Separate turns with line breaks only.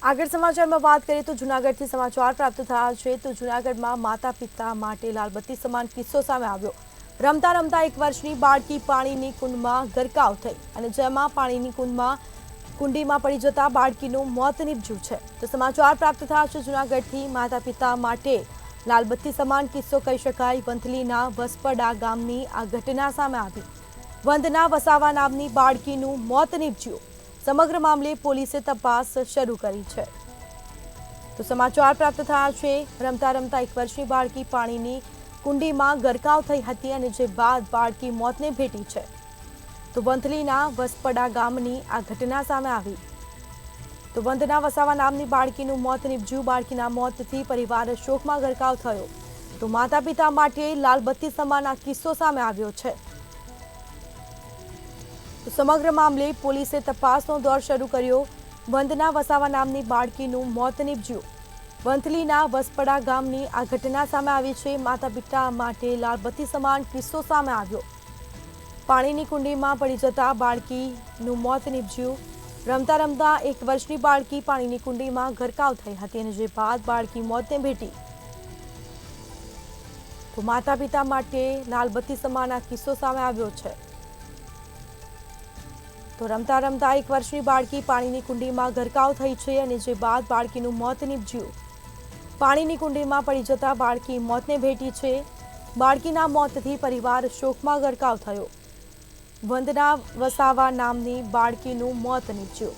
આગળ સમાચારમાં વાત કરીએ તો જૂનાગઢથી સમાચાર પ્રાપ્ત થયા છે તો જૂનાગઢમાં માતા પિતા માટે લાલબત્તી સમાન કિસ્સો સામે આવ્યો। રમતા રમતા 1 વર્ષની બાળકી પાણીની કુંડમાં ગરકાવ થઈ અને જેમાં પાણીની કુંડીમાં પડી જતા બાળકીનું મોત નીપજ્યું છે। તો સમાચાર પ્રાપ્ત થયા છે જૂનાગઢથી માતા પિતા માટે લાલબત્તી સમાન કિસ્સો કહી શકાય। વંથલીના વસપડા ગામની આ ઘટના સામે આવી। વંદના વસાવા નામની બાળકીનું મોત નીપજ્યું। સમગ્ર મામલે પોલીસે તપાસ શરૂ કરી છે। તો સમાચાર પ્રાપ્ત થયા છે રમતા રમતા 1 વર્ષની બાળકી પાણીની કુંડીમાં ગરકાવ થઈ હતી અને જે બાદ બાળકી મોતને ભેટી છે। તો વંથલીના વસપડા ગામની આ ઘટના સામે આવી। તો વંદના વસાવા નામની બાળકીનું મોત નીપજ્યું। બાળકીના મોતથી પરિવાર શોકમાં ગરકાવ થયો। તો માતા પિતા માટે લાલબત્તી સમાન આ કિસ્સો સામે આવ્યો છે। તો સમગ્ર મામલે પોલીસે તપાસનો દોર શરૂ કર્યો। વંદના વસાવા નામની બાળકીનું મોત નીપજ્યું। વંથલીના વસપડા ગામની આ ઘટના સામે આવી છે। માતા પિતા માટે લાલબત્તી સમાન કિસ્સો સામે આવ્યો। પાણીની કુંડીમાં પડી જતા બાળકીનું મોત નીપજ્યું। રમતા રમતા 1 વર્ષની બાળકી પાણીની કુંડીમાં ગરકાવ થઈ હતી અને જે બાદ બાળકી મોતને ભેટી। તો માતા પિતા માટે લાલબત્તી સમાન આ કિસ્સો સામે આવ્યો છે। તો રમતા રમતા 1 વર્ષની બાળકી પાણીની કુંડીમાં ગરકાવ થઈ છે અને જે બાદ બાળકીનું મોત નીપજ્યું। પાણીની કુંડીમાં પડી જતા બાળકી મોતને ભેટી છે। બાળકીના મોતથી પરિવાર શોકમાં ગરકાવ થયો। વંદના વસાવા નામની બાળકીનું મોત નીપજ્યું।